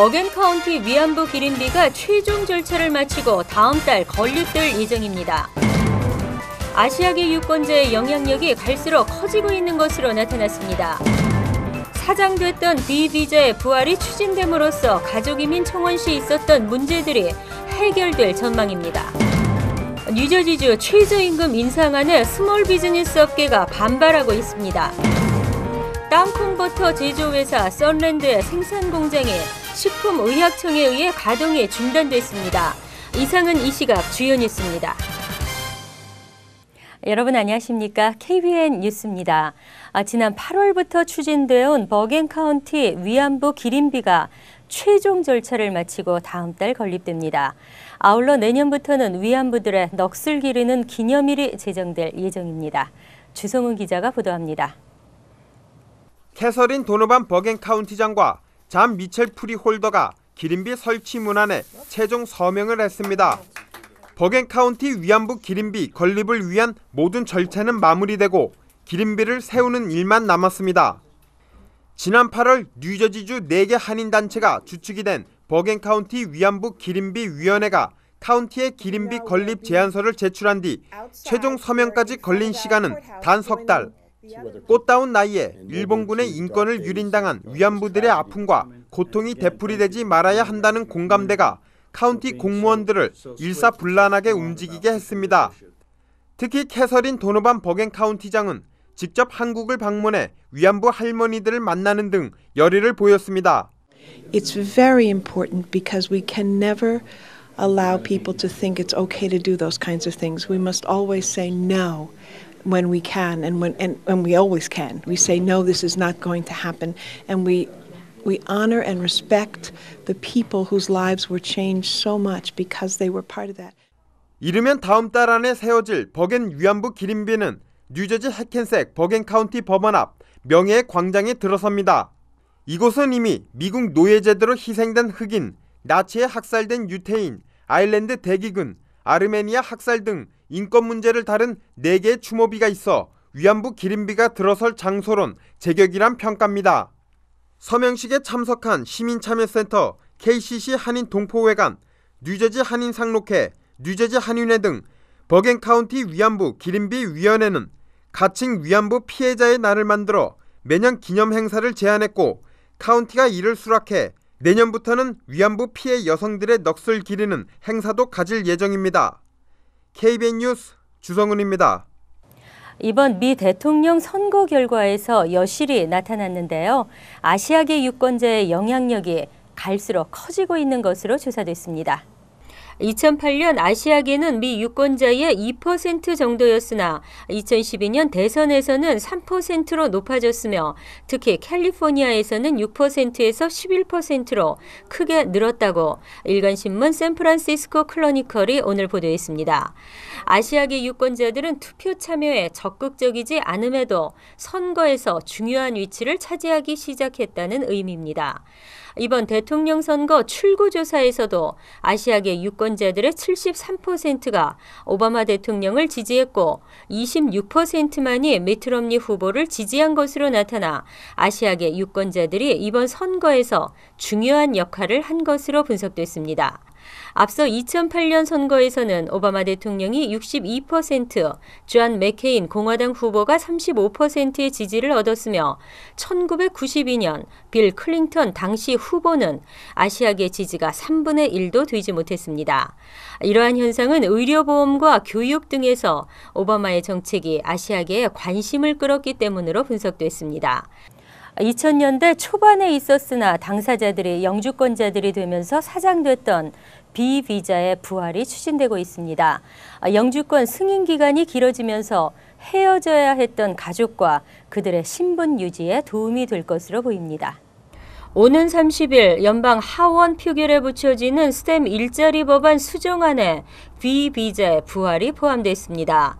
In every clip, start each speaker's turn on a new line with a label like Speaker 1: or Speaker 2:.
Speaker 1: 버겐카운티 위안부 기림비가 최종 절차를 마치고 다음 달 건립될 예정입니다. 아시아계 유권자의 영향력이 갈수록 커지고 있는 것으로 나타났습니다. 사장됐던 비비자의 부활이 추진됨으로써 가족이민 청원 시 있었던 문제들이 해결될 전망입니다. 뉴저지주 최저임금 인상안에 스몰 비즈니스 업계가 반발하고 있습니다. 땅콩버터 제조회사 썬랜드의 생산 공장이 식품의약청에 의해 가동이 중단됐습니다. 이상은 이 시각 주요 뉴스입니다. 여러분 안녕하십니까? KBN 뉴스입니다. 지난 8월부터 추진되어 온 버겐카운티 위안부 기림비가 최종 절차를 마치고 다음 달 건립됩니다. 아울러 내년부터는 위안부들의 넋을 기르는 기념일이 제정될 예정입니다. 주성훈 기자가 보도합니다.
Speaker 2: 캐서린 도노반 버겐카운티장과 잠 미첼 프리홀더가 기림비 설치 문안에 최종 서명을 했습니다. 버겐카운티 위안부 기림비 건립을 위한 모든 절차는 마무리되고 기림비를 세우는 일만 남았습니다. 지난 8월 뉴저지주 4개 한인단체가 주축이 된 버겐카운티 위안부 기림비 위원회가 카운티의 기림비 건립 제안서를 제출한 뒤 최종 서명까지 걸린 시간은 단 석 달. 꽃다운 나이에 일본군의 인권을 유린당한 위안부들의 아픔과 고통이 되풀이되지 말아야 한다는 공감대가 카운티 공무원들을 일사불란하게 움직이게 했습니다. 특히 캐서린 도노반 버겐카운티장은 직접 한국을 방문해 위안부 할머니들을 만나는 등 열의를 보였습니다.
Speaker 3: It's very important because we can never allow people to think it's okay to do those kinds of things. We must always say no when we can and when we always can. We say no, this is not going to happen, and we honor and respect the people whose lives were changed so much because they were part of that.
Speaker 2: 이르면 다음 달 안에 세워질 버겐 위안부 기림비는 뉴저지 해켄색 버겐카운티 법원 앞 명예의 광장에 들어섭니다. 이곳은 이미 미국 노예제도로 희생된 흑인, 나치에 학살된 유태인, 아일랜드 대기근, 아르메니아 학살 등 인권 문제를 다룬 4개의 추모비가 있어 위안부 기림비가 들어설 장소론 제격이란 평가입니다. 서명식에 참석한 시민참여센터, KCC 한인 동포회관, 뉴저지 한인상록회, 뉴저지 한인회 등 버겐카운티 위안부 기림비 위원회는 가칭 위안부 피해자의 날을 만들어 매년 기념 행사를 제안했고 카운티가 이를 수락해 내년부터는 위안부 피해 여성들의 넋을 기리는 행사도 가질 예정입니다. KBN 뉴스 주성훈입니다.
Speaker 1: 이번 미 대통령 선거 결과에서 여실히 나타났는데요. 아시아계 유권자의 영향력이 갈수록 커지고 있는 것으로 조사됐습니다. 2008년 아시아계는 미 유권자의 2% 정도였으나 2012년 대선에서는 3%로 높아졌으며 특히 캘리포니아에서는 6%에서 11%로 크게 늘었다고 일간신문 샌프란시스코 크로니컬이 오늘 보도했습니다. 아시아계 유권자들은 투표 참여에 적극적이지 않음에도 선거에서 중요한 위치를 차지하기 시작했다는 의미입니다. 이번 대통령 선거 출구조사에서도 아시아계 유권자들의 73%가 오바마 대통령을 지지했고 26%만이 미트 롬니 후보를 지지한 것으로 나타나 아시아계 유권자들이 이번 선거에서 중요한 역할을 한 것으로 분석됐습니다. 앞서 2008년 선거에서는 오바마 대통령이 62%, 존 맥케인 공화당 후보가 35%의 지지를 얻었으며 1992년 빌 클린턴 당시 후보는 아시아계 지지가 3분의 1도 되지 못했습니다. 이러한 현상은 의료보험과 교육 등에서 오바마의 정책이 아시아계에 관심을 끌었기 때문으로 분석됐습니다. 2000년대 초반에 있었으나 당사자들이 영주권자들이 되면서 사장됐던 비비자의 부활이 추진되고 있습니다. 영주권 승인 기간이 길어지면서 헤어져야 했던 가족과 그들의 신분 유지에 도움이 될 것으로 보입니다. 오는 30일 연방 하원 표결에 붙여지는 스템 일자리 법안 수정안에 B비자의 부활이 포함됐습니다.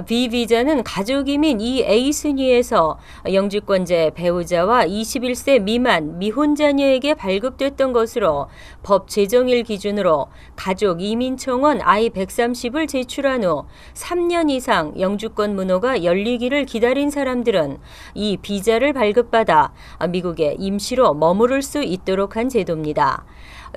Speaker 1: B비자는 가족이민 이 A 순위에서 영주권자 배우자와 21세 미만 미혼 자녀에게 발급됐던 것으로 법 제정일 기준으로 가족 이민청원 I-130을 제출한 후 3년 이상 영주권 문호가 열리기를 기다린 사람들은 이 비자를 발급받아 미국에 임시로 머무를 수 있도록 한 제도입니다.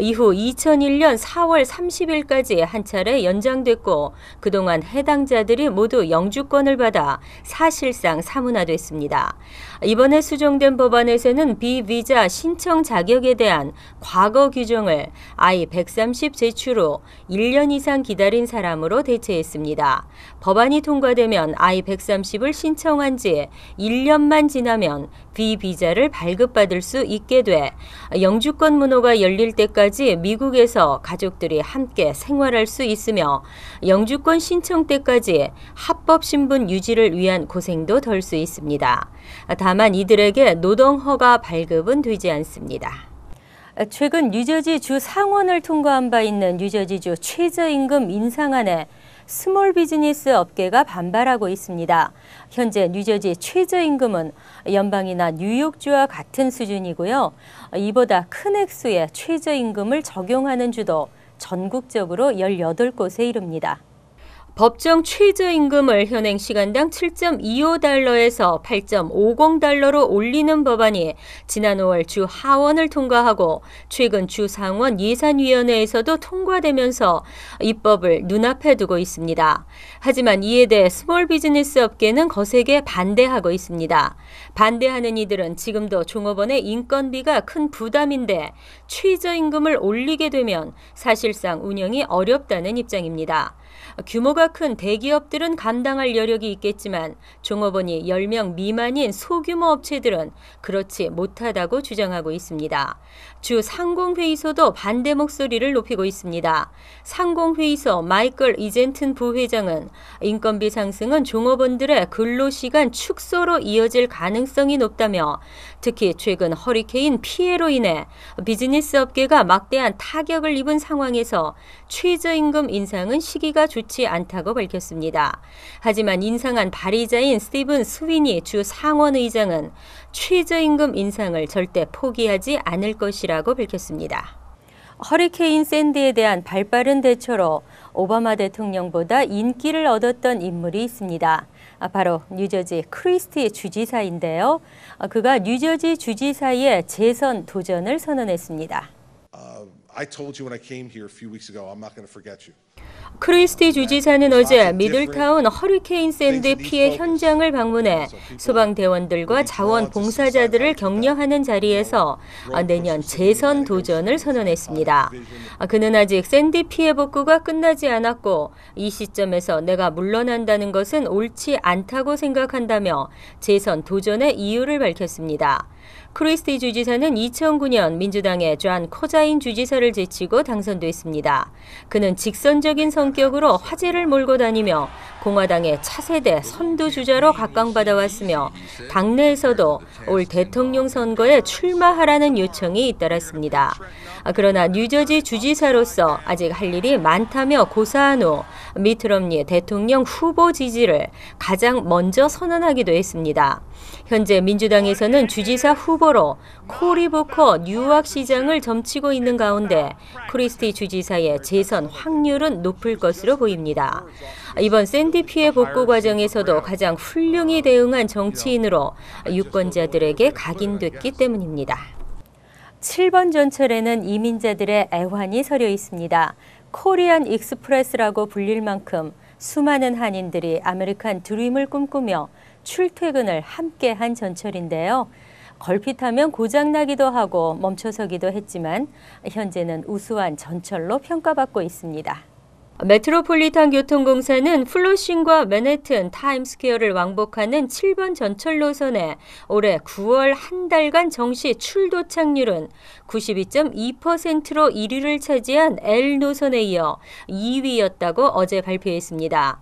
Speaker 1: 이후 2001년 4월 30일까지 한 차례 연장됐고 그동안 해당자들이 모두 영주권을 받아 사실상 사문화됐습니다. 이번에 수정된 법안에서는 비비자 신청 자격에 대한 과거 규정을 I-130 제출 후 1년 이상 기다린 사람으로 대체했습니다. 법안이 통과되면 I-130을 신청한 지 1년만 지나면 비비자를 발급받을 수 있게 돼 영주권 문호가 열릴 때까지 미국에서 가족들이 함께 생활할 수 있으며 영주권 신청 때까지 합법 신분 유지를 위한 고생도 덜 수 있습니다. 다만 이들에게 노동허가 발급은 되지 않습니다. 최근 뉴저지 주 상원을 통과한 바 있는 뉴저지주 최저임금 인상안에 스몰 비즈니스 업계가 반발하고 있습니다. 현재 뉴저지 최저임금은 연방이나 뉴욕주와 같은 수준이고요. 이보다 큰 액수의 최저임금을 적용하는 주도 전국적으로 18곳에 이릅니다. 법정 최저임금을 현행 시간당 7.25달러에서 8.50달러로 올리는 법안이 지난 5월 주 하원을 통과하고 최근 주 상원 예산위원회에서도 통과되면서 입법을 눈앞에 두고 있습니다. 하지만 이에 대해 스몰 비즈니스 업계는 거세게 반대하고 있습니다. 반대하는 이들은 지금도 종업원의 인건비가 큰 부담인데 최저임금을 올리게 되면 사실상 운영이 어렵다는 입장입니다. 규모가 큰 대기업들은 감당할 여력이 있겠지만 종업원이 10명 미만인 소규모 업체들은 그렇지 못하다고 주장하고 있습니다. 주 상공회의소도 반대 목소리를 높이고 있습니다. 상공회의소 마이클 이젠튼 부회장은 인건비 상승은 종업원들의 근로시간 축소로 이어질 가능성이 높다며 특히 최근 허리케인 피해로 인해 비즈니스 업계가 막대한 타격을 입은 상황에서 최저임금 인상은 시기가 좋지 않다고 밝혔습니다. 하지만 인상안 발의자인 스티븐 스위니 주 상원의장은 최저임금 인상을 절대 포기하지 않을 것이라고 밝혔습니다. 허리케인 샌디에 대한 발빠른 대처로 오바마 대통령보다 인기를 얻었던 인물이 있습니다. 바로 뉴저지 크리스티 주지사인데요. 그가 뉴저지 주지사의 재선 도전을 선언했습니다.
Speaker 4: I told you when I came here a few weeks ago, I'm not going to forget you.
Speaker 1: 크리스티 주지사는 어제 미들타운 허리케인 샌드 피해 현장을 방문해 소방대원들과 자원봉사자들을 격려하는 자리에서 내년 재선 도전을 선언했습니다. 그는 아직 샌디 피해 복구가 끝나지 않았고 이 시점에서 내가 물러난다는 것은 옳지 않다고 생각한다며 재선 도전의 이유를 밝혔습니다. 크리스티 주지사는 2009년 민주당의 존 코자인 주지사를 제치고 당선됐습니다. 그는 직선적인 성격으로 화제를 몰고 다니며 공화당의 차세대 선두주자로 각광받아왔으며 당내에서도 올 대통령 선거에 출마하라는 요청이 잇따랐습니다. 그러나 뉴저지 주지사로서 아직 할 일이 많다며 고사한 후 미트 럼니 대통령 후보 지지를 가장 먼저 선언하기도 했습니다. 현재 민주당에서는 주지사 후보로 코리 보커 뉴욕시장을 점치고 있는 가운데 크리스티 주지사의 재선 확률은 높을 것으로 보입니다. 이번 샌디 피해 복구 과정에서도 가장 훌륭히 대응한 정치인으로 유권자들에게 각인됐기 때문입니다. 7번 전철에는 이민자들의 애환이 서려 있습니다. 코리안 익스프레스라고 불릴 만큼 수많은 한인들이 아메리칸 드림을 꿈꾸며 출퇴근을 함께한 전철인데요. 걸핏하면 고장나기도 하고 멈춰서기도 했지만 현재는 우수한 전철로 평가받고 있습니다. 메트로폴리탄 교통공사는 플러싱과 맨해튼 타임스퀘어를 왕복하는 7번 전철 노선에 올해 9월 한 달간 정시 출도착률은 92.2%로 1위를 차지한 L 노선에 이어 2위였다고 어제 발표했습니다.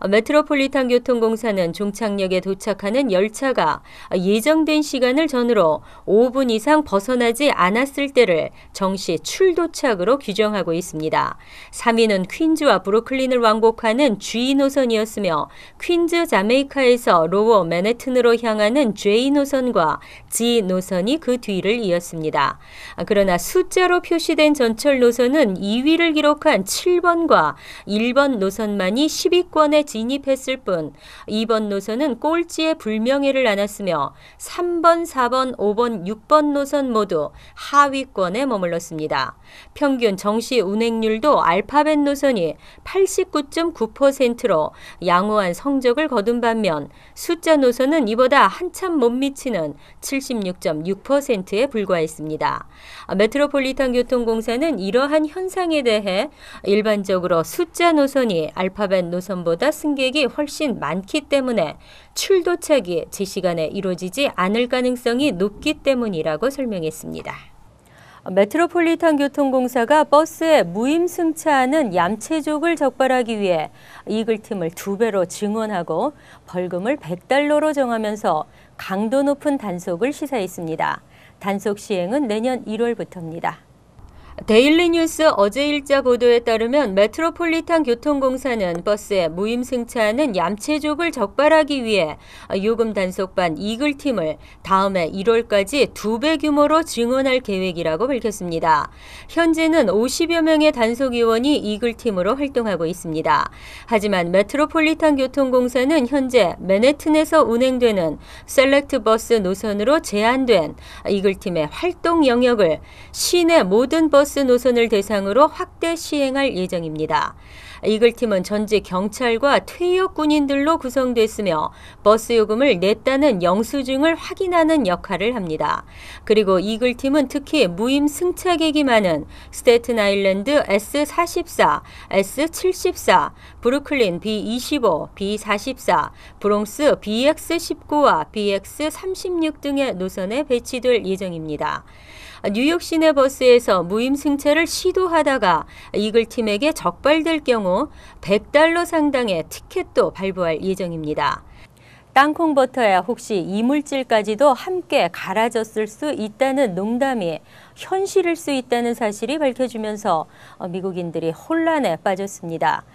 Speaker 1: 메트로폴리탄 교통공사는 종착역에 도착하는 열차가 예정된 시간을 전후로 5분 이상 벗어나지 않았을 때를 정시 출도착으로 규정하고 있습니다. 3위는 퀸즈 퀸즈와 브루클린을 왕복하는 G 노선이었으며 퀸즈 자메이카에서 로워 맨해튼으로 향하는 J 노선과 G 노선이 그 뒤를 이었습니다. 그러나 숫자로 표시된 전철 노선은 2위를 기록한 7번과 1번 노선만이 10위권에 진입했을 뿐 2번 노선은 꼴찌의 불명예를 안았으며 3번, 4번, 5번, 6번 노선 모두 하위권에 머물렀습니다. 평균 정시 운행률도 알파벳 노선이 89.9%로 양호한 성적을 거둔 반면 숫자 노선은 이보다 한참 못 미치는 76.6%에 불과했습니다. 메트로폴리탄 교통공사는 이러한 현상에 대해 일반적으로 숫자 노선이 알파벳 노선보다 승객이 훨씬 많기 때문에 출도착이 제 시간에 이루어지지 않을 가능성이 높기 때문이라고 설명했습니다. 메트로폴리탄 교통공사가 버스에 무임승차하는 얌체족을 적발하기 위해 이글팀을 2배로 증원하고 벌금을 $100로 정하면서 강도 높은 단속을 시사했습니다. 단속 시행은 내년 1월부터입니다. 데일리 뉴스 어제 일자 보도에 따르면 메트로폴리탄 교통공사는 버스에 무임승차하는 얌체족을 적발하기 위해 요금 단속반 이글팀을 다음해 1월까지 2배 규모로 증원할 계획이라고 밝혔습니다. 현재는 50여 명의 단속요원이 이글팀으로 활동하고 있습니다. 하지만 메트로폴리탄 교통공사는 현재 맨해튼에서 운행되는 셀렉트 버스 노선으로 제한된 이글팀의 활동 영역을 시내 모든 버스 노선을 대상으로 확대 시행할 예정입니다. 이글팀은 전직 경찰과 퇴역 군인들로 구성됐으며 버스 요금을 냈다는 영수증을 확인하는 역할을 합니다. 그리고 이글팀은 특히 무임 승차객이 많은 스테튼 아일랜드 S44, S74, 브루클린 B25, B44, 브롱스 BX19와 BX36 등의 노선에 배치될 예정입니다. 뉴욕 시내 버스에서 무임 승차를 시도하다가 이글팀에게 적발될 경우 $100 상당의 티켓도 발부할 예정입니다. 땅콩버터에 혹시 이물질까지도 함께 갈아졌을 수 있다는 농담이 현실일 수 있다는 사실이 밝혀지면서 미국인들이 혼란에 빠졌습니다.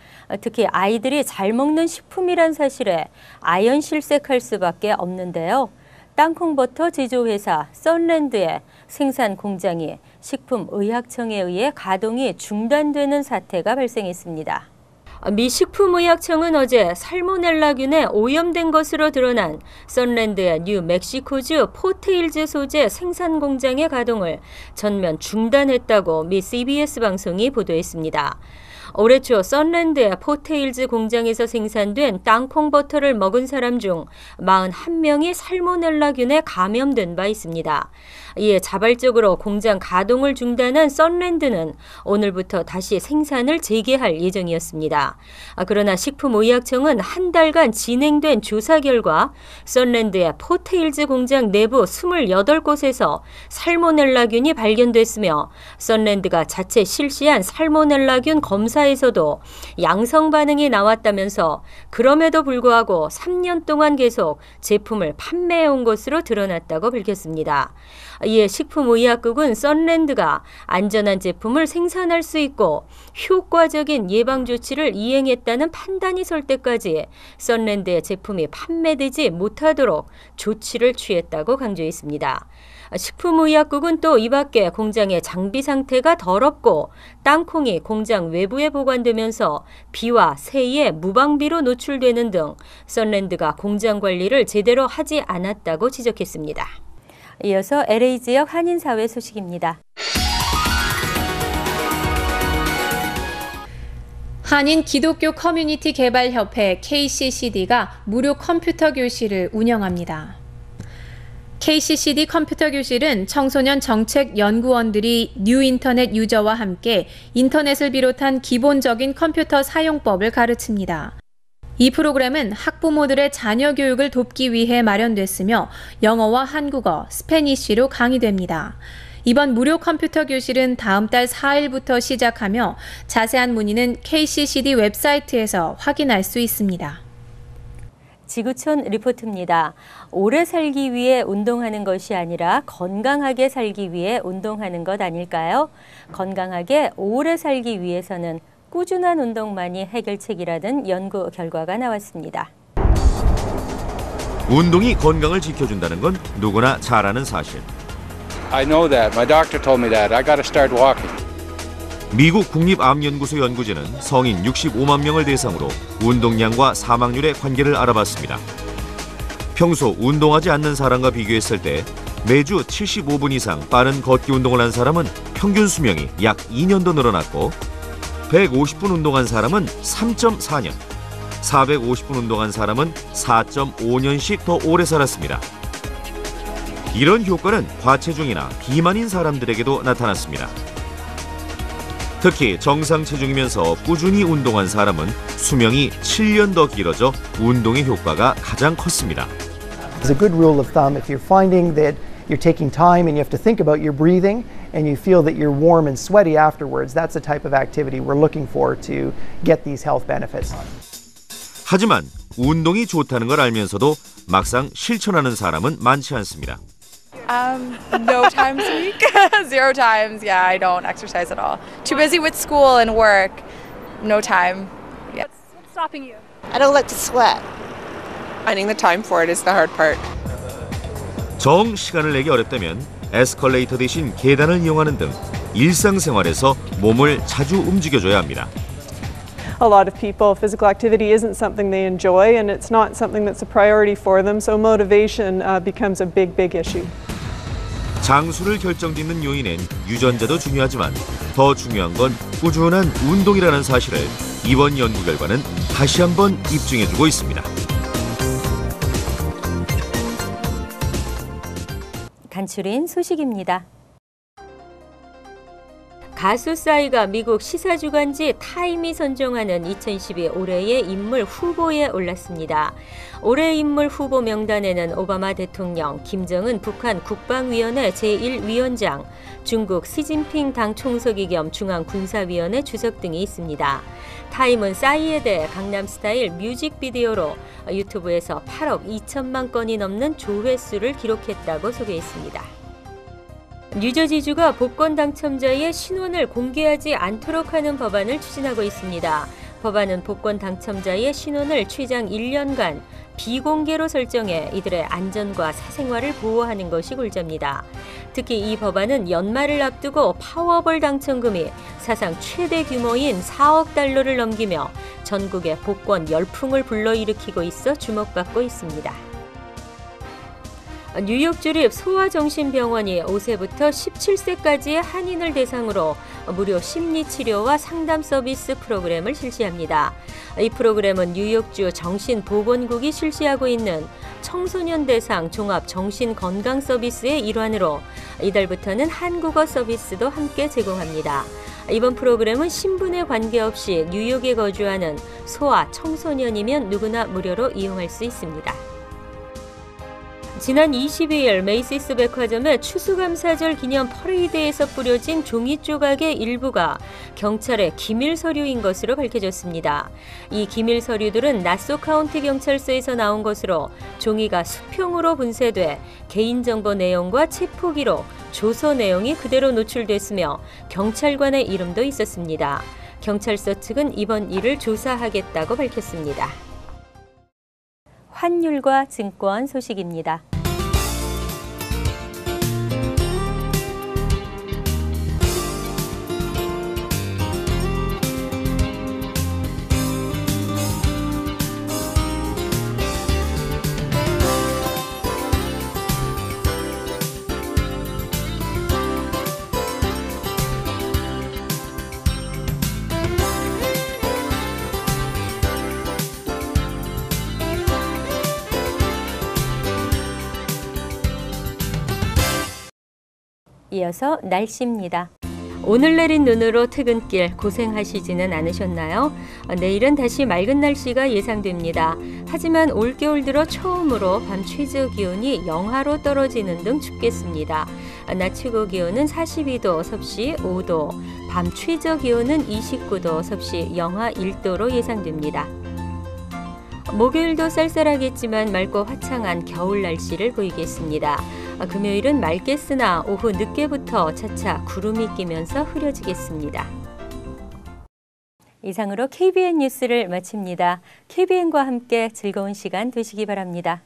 Speaker 1: 특히 아이들이 잘 먹는 식품이란 사실에 아연실색할 수밖에 없는데요. 땅콩버터 제조회사 썬랜드의 생산 공장이 식품의약청에 의해 가동이 중단되는 사태가 발생했습니다. 미 식품의약청은 어제 살모넬라균에 오염된 것으로 드러난 썬랜드의 뉴멕시코주 포테일즈 소재 생산 공장의 가동을 전면 중단했다고 미 CBS 방송이 보도했습니다. 올해 초 썬랜드의 포테일즈 공장에서 생산된 땅콩버터를 먹은 사람 중 41명이 살모넬라균에 감염된 바 있습니다. 이에 자발적으로 공장 가동을 중단한 썬랜드는 오늘부터 다시 생산을 재개할 예정이었습니다. 그러나 식품의약청은 한 달간 진행된 조사 결과 썬랜드의 포테일즈 공장 내부 28곳에서 살모넬라균이 발견됐으며 썬랜드가 자체 실시한 살모넬라균 검사에서도 양성 반응이 나왔다면서 그럼에도 불구하고 3년 동안 계속 제품을 판매해온 것으로 드러났다고 밝혔습니다. 이에 식품의약국은 썬랜드가 안전한 제품을 생산할 수 있고 효과적인 예방 조치를 이행했다는 판단이 설 때까지 썬랜드의 제품이 판매되지 못하도록 조치를 취했다고 강조했습니다. 식품의약국은 또 이 밖에 공장의 장비 상태가 더럽고 땅콩이 공장 외부에 보관되면서 비와 세에 무방비로 노출되는 등 썬랜드가 공장 관리를 제대로 하지 않았다고 지적했습니다. 이어서 LA 지역 한인사회 소식입니다.
Speaker 5: 한인 기독교 커뮤니티 개발 협회 KCCD가 무료 컴퓨터 교실을 운영합니다. KCCD 컴퓨터 교실은 청소년 정책 연구원들이 뉴 인터넷 유저와 함께 인터넷을 비롯한 기본적인 컴퓨터 사용법을 가르칩니다. 이 프로그램은 학부모들의 자녀 교육을 돕기 위해 마련됐으며 영어와 한국어, 스페니쉬로 강의됩니다. 이번 무료 컴퓨터 교실은 다음 달 4일부터 시작하며 자세한 문의는 KCCD 웹사이트에서 확인할 수 있습니다.
Speaker 1: 지구촌 리포트입니다. 오래 살기 위해 운동하는 것이 아니라 건강하게 살기 위해 운동하는 것 아닐까요? 건강하게 오래 살기 위해서는 꾸준한 운동만이 해결책이라는 연구 결과가 나왔습니다.
Speaker 6: 운동이 건강을 지켜준다는 건 누구나 잘 아는 사실.
Speaker 7: I know that. My doctor told me that. I got to start walking.
Speaker 6: 미국 국립암연구소 연구진은 성인 65만 명을 대상으로 운동량과 사망률의 관계를 알아봤습니다. 평소 운동하지 않는 사람과 비교했을 때 매주 75분 이상 빠른 걷기 운동을 한 사람은 평균 수명이 약 2년 더 늘어났고 150분 운동한 사람은 3.4년, 450분 운동한 사람은 4.5년씩 더 오래 살았습니다. 이런 효과는 과체중이나 비만인 사람들에게도 나타났습니다. 특히 정상 체중이면서 꾸준히 운동한 사람은 수명이 7년 더 길어져 운동의 효과가 가장 컸습니다.
Speaker 8: As a good rule of thumb, if you're finding that you're taking time and you have to think about your breathing and you feel that you're warm and sweaty afterwards, that's the type of activity we're looking for to get these health benefits.
Speaker 6: 하지만 운동이 좋다는 걸 알면서도 막상 실천하는 사람은 많지 않습니다.
Speaker 9: No times a week. 0 times. Yeah, I don't exercise at all. Too busy with school and work. No time. Yeah.
Speaker 10: What's stopping you?
Speaker 11: I don't like to sweat.
Speaker 9: Finding the time for it is the hard part.
Speaker 6: 정 시간을 내기 어렵다면 에스컬레이터 대신 계단을 이용하는 등 일상생활에서 몸을 자주 움직여줘야 합니다.
Speaker 12: A lot of people, physical activity isn't something they enjoy and it's not something that's a priority for them, so motivation becomes a big, big issue.
Speaker 6: 장수를 결정짓는 요인엔 유전자도 중요하지만 더 중요한 건 꾸준한 운동이라는 사실을 이번 연구 결과는 다시 한번 입증해주고 있습니다.
Speaker 1: 간추린 소식입니다. 가수 싸이가 미국 시사주간지 타임이 선정하는 2012 올해의 인물 후보에 올랐습니다. 올해 인물 후보 명단에는 오바마 대통령, 김정은 북한 국방위원회 제1위원장, 중국 시진핑 당 총서기 겸 중앙군사위원회 주석 등이 있습니다. 타임은 싸이에 대해 강남스타일 뮤직비디오로 유튜브에서 8억 2천만 건이 넘는 조회수를 기록했다고 소개했습니다. 뉴저지주가 복권 당첨자의 신원을 공개하지 않도록 하는 법안을 추진하고 있습니다. 법안은 복권 당첨자의 신원을 최장 1년간 비공개로 설정해 이들의 안전과 사생활을 보호하는 것이 골자입니다. 특히 이 법안은 연말을 앞두고 파워볼 당첨금이 사상 최대 규모인 4억 달러를 넘기며 전국에 복권 열풍을 불러일으키고 있어 주목받고 있습니다. 뉴욕 주립 소아정신병원이 5세부터 17세까지의 한인을 대상으로 무료 심리치료와 상담 서비스 프로그램을 실시합니다. 이 프로그램은 뉴욕주 정신보건국이 실시하고 있는 청소년 대상 종합 정신건강 서비스의 일환으로 이달부터는 한국어 서비스도 함께 제공합니다. 이번 프로그램은 신분에 관계없이 뉴욕에 거주하는 소아 청소년이면 누구나 무료로 이용할 수 있습니다. 지난 22일 메이시스 백화점의 추수감사절 기념 퍼레이드에서 뿌려진 종이 조각의 일부가 경찰의 기밀 서류인 것으로 밝혀졌습니다. 이 기밀 서류들은 나소 카운티 경찰서에서 나온 것으로 종이가 수평으로 분쇄돼 개인정보 내용과 체포 기록, 조서 내용이 그대로 노출됐으며 경찰관의 이름도 있었습니다. 경찰서 측은 이번 일을 조사하겠다고 밝혔습니다. 환율과 증권 소식입니다. 이어서 날씨입니다. 오늘 내린 눈으로 퇴근길 고생하시지는 않으셨나요? 내일은 다시 맑은 날씨가 예상됩니다. 하지만 올겨울 들어 처음으로 밤 최저 기온이 영하로 떨어지는 등 춥겠습니다. 낮 최고 기온은 42도, 섭씨 5도, 밤 최저 기온은 29도, 섭씨 영하 1도로 예상됩니다. 목요일도 쌀쌀하겠지만 맑고 화창한 겨울 날씨를 보이겠습니다. 금요일은 맑겠으나 오후 늦게부터 차차 구름이 끼면서 흐려지겠습니다. 이상으로 KBN 뉴스를 마칩니다. KBN과 함께 즐거운 시간 되시기 바랍니다.